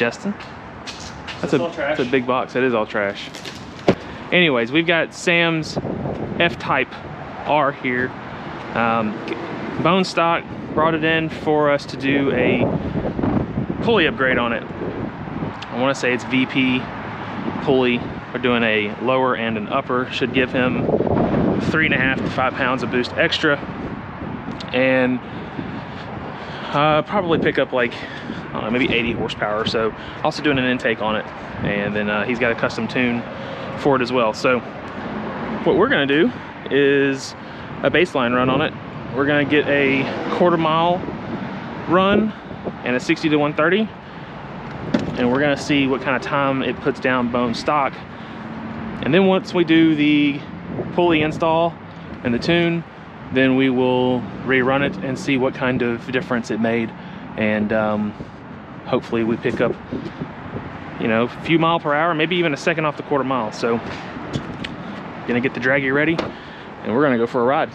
Justin. That's a big box. That is all trash. Anyways, we've got Sam's F-Type R here. Bone stock, brought it in for us to do a pulley upgrade on it. I want to say it's VP pulley. We're doing a lower and an upper. Should give him 3.5 to 5 pounds of boost extra, and probably pick up like, I don't know, maybe 80 horsepower or so. Also doing an intake on it, and then he's got a custom tune for it as well. So what we're gonna do is a baseline run on it. We're gonna get a 1/4 mile run and a 60 to 130, and we're gonna see what kind of time it puts down bone stock. And then once we do the pulley install and the tune, then we will rerun it and see what kind of difference it made. And hopefully we pick up, you know, a few miles per hour, maybe even a second off the 1/4 mile. So gonna get the draggy ready and we're gonna go for a ride.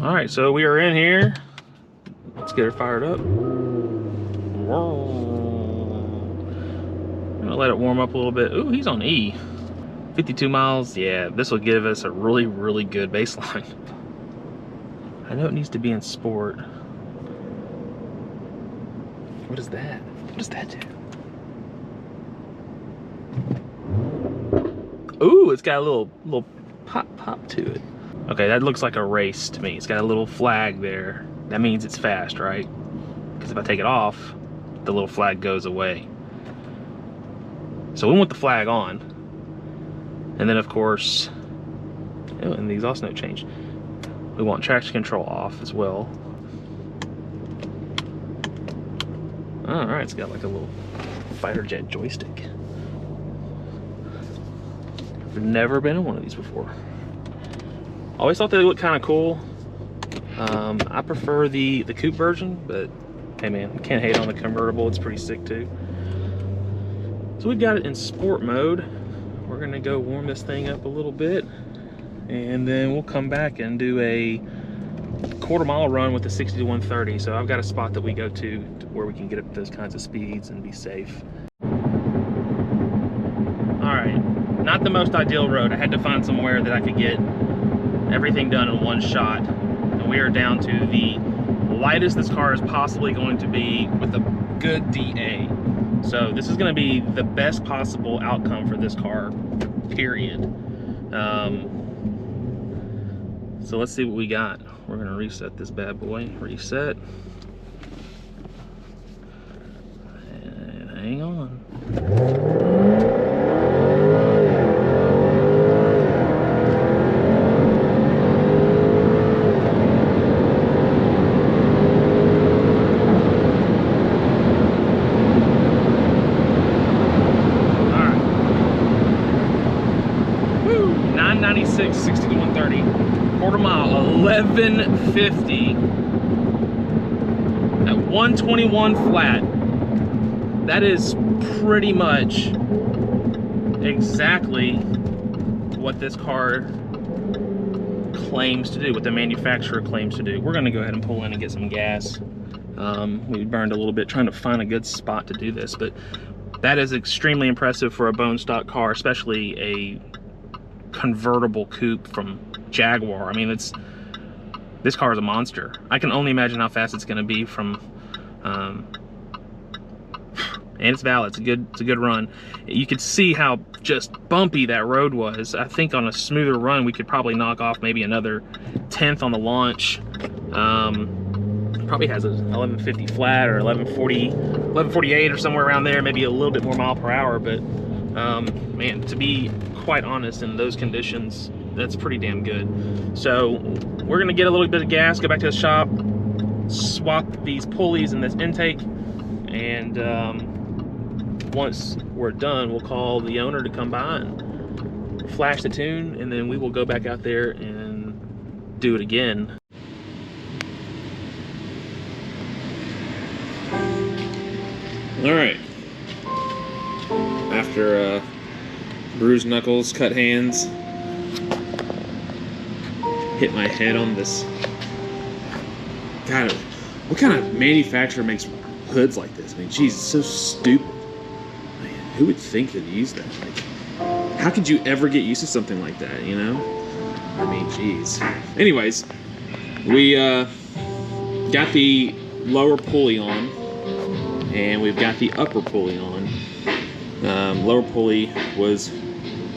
All right, so we are in here. Let's get her fired up. I'm gonna let it warm up a little bit. Ooh, he's on E. 52 miles, yeah, this will give us a really, really good baseline. I know it needs to be in sport. What is that? What does that do? Ooh, it's got a little pop to it. Okay, that looks like a race to me. It's got a little flag there. That means it's fast, right? Because if I take it off, the little flag goes away. So we want the flag on. And then of course, oh, and the exhaust note changed. We want traction control off as well. All right, it's got like a little fighter jet joystick. I've never been in one of these before. Always thought they looked kind of cool. I prefer the coupe version, but hey man, can't hate on the convertible. It's pretty sick too. So we've got it in sport mode. We're gonna go warm this thing up a little bit, and then we'll come back and do a 1/4 mile run with the 60 to 130. So I've got a spot that we go to where we can get up those kinds of speeds and be safe. All right, not the most ideal road. I had to find somewhere that I could get everything done in one shot. And we are down to the lightest this car is possibly going to be with a good DA. So this is going to be the best possible outcome for this car, period. So let's see what we got. We're going to reset this bad boy. Reset. And hang on. Woo! 996, 60 to 130. 1/4 mile, 1150 at 121 flat. That is pretty much exactly what this car claims to do, what the manufacturer claims to do. We're gonna go ahead and pull in and get some gas. We burned a little bit trying to find a good spot to do this, but that is extremely impressive for a bone stock car, especially a convertible coupe from Jaguar. I mean, this car is a monster. I can only imagine how fast it's going to be from, and it's valid. It's a good run. You could see how just bumpy that road was. I think on a smoother run, we could probably knock off maybe another 10th on the launch. Probably has a 1150 flat or 1148 or somewhere around there, maybe a little bit more mile per hour. But man, to be quite honest, in those conditions, that's pretty damn good. So we're gonna get a little bit of gas, go back to the shop, swap these pulleys in this intake, and once we're done, we'll call the owner to come by and flash the tune, and then we will go back out there and do it again. All right, after bruised knuckles, cut hands, hit my head on this. God, what kind of manufacturer makes hoods like this. I mean, geez, it's so stupid. Man, who would think to use that? Like, how could you ever get used to something like that, you know? I mean, geez. Anyways, we got the lower pulley on, and we've got the upper pulley on. Lower pulley was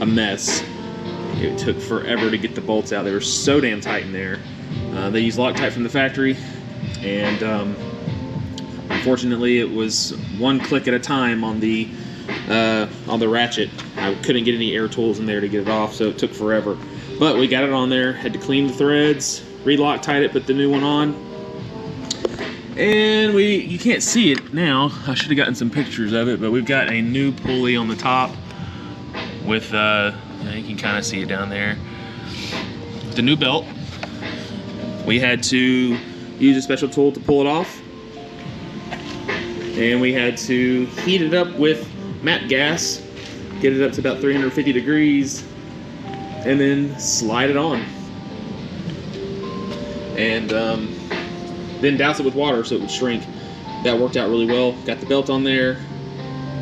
a mess. It took forever to get the bolts out. They were so damn tight in there. They use Loctite from the factory, and unfortunately it was one click at a time on the ratchet. I couldn't get any air tools in there to get it off, so it took forever. But we got it on there, had to clean the threads, re-Loctite it, put the new one on. And you can't see it now. I should have gotten some pictures of it, but we've got a new pulley on the top with, you can kind of see it down there. The new belt. We had to use a special tool to pull it off. And we had to heat it up with MAP gas, get it up to about 350 degrees, and then slide it on. And then douse it with water so it would shrink. That worked out really well. Got the belt on there.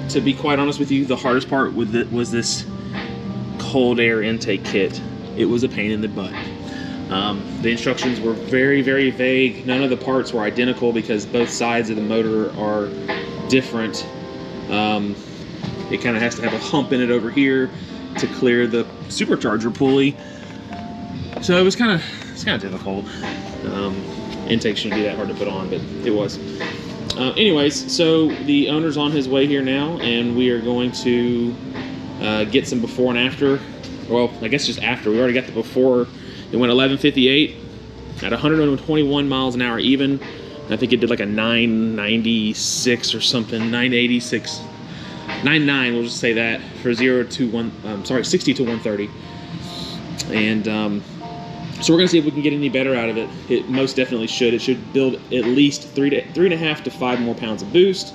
To be quite honest with you, the hardest part with it was this cold air intake kit. It was a pain in the butt. The instructions were very, very vague. None of the parts were identical because both sides of the motor are different. It kind of has to have a hump in it over here to clear the supercharger pulley. So it's kind of difficult. Intake shouldn't be that hard to put on, but it was. Anyways, so the owner's on his way here now, and we are going to get some before and after. Well, I guess just after. We already got the before. It went 11:58 at 121 miles an hour even. I think it did like a 996 or something, 986, 99. We'll just say that for 60 to 130. And so we're gonna see if we can get any better out of it. It most definitely should. It should build at least 3.5 to 5 more pounds of boost,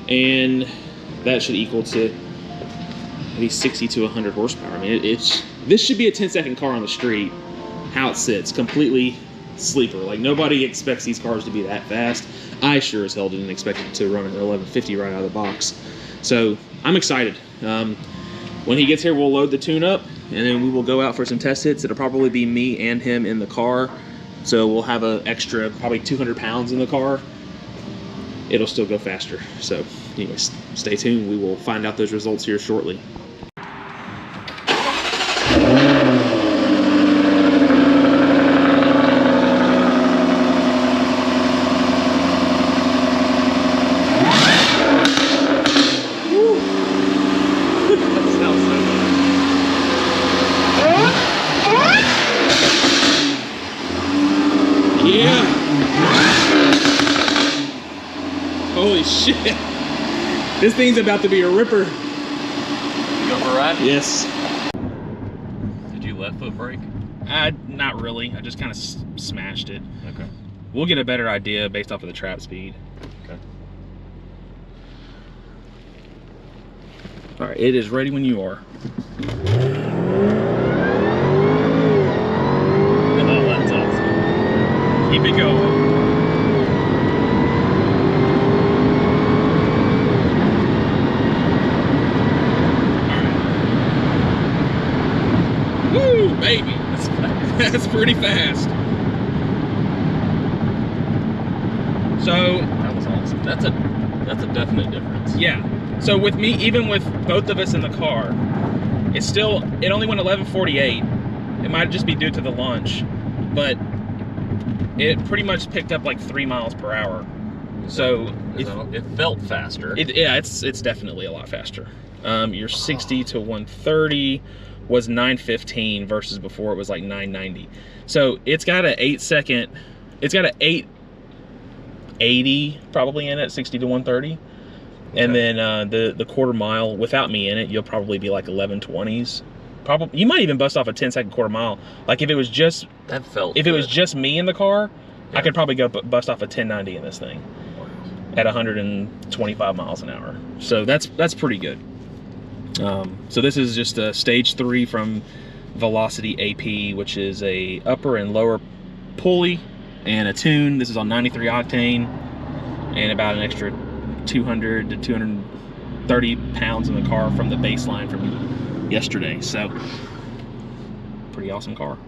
and that should equal to maybe 60 to 100 horsepower. I mean, this should be a 10-second car on the street. How it sits, completely sleeper. Like, nobody expects these cars to be that fast. I sure as hell didn't expect it to run at 1150 right out of the box. So I'm excited. When he gets here, we'll load the tune up, and then we will go out for some test hits. It'll probably be me and him in the car. So we'll have an extra probably 200 pounds in the car. It'll still go faster. So anyways, stay tuned. We will find out those results here shortly. Yeah. Holy shit. This thing's about to be a ripper. You go for a ride? Yes. Did you left foot brake? Not really. I just kind of smashed it. Okay. We'll get a better idea based off of the trap speed. Okay. All right, it is ready when you are. Oh, that's awesome. Keep it going. Woo, baby. That's pretty fast. So that was awesome. That's a definite difference. Yeah. So with me, even with both of us in the car, it only went 1148. It might just be due to the launch, but it pretty much picked up like 3 miles per hour. So it felt faster. Yeah, it's definitely a lot faster. Your 60 to 130 was 915 versus before it was like 990. So it's got an 8-second, it's got an 880 probably in it, 60 to 130. Okay. And then the quarter mile without me in it, you'll probably be like 1120s. Probably you might even bust off a 10-second quarter mile. Like if it was just it was just me in the car, yeah. I could probably go bust off a 1090 in this thing at 125 miles an hour. So that's pretty good. So this is just a stage 3 from Velocity AP, which is a upper and lower pulley and a tune. This is on 93 octane and about an extra 200 to 230 pounds in the car from the baseline from yesterday. So pretty awesome car.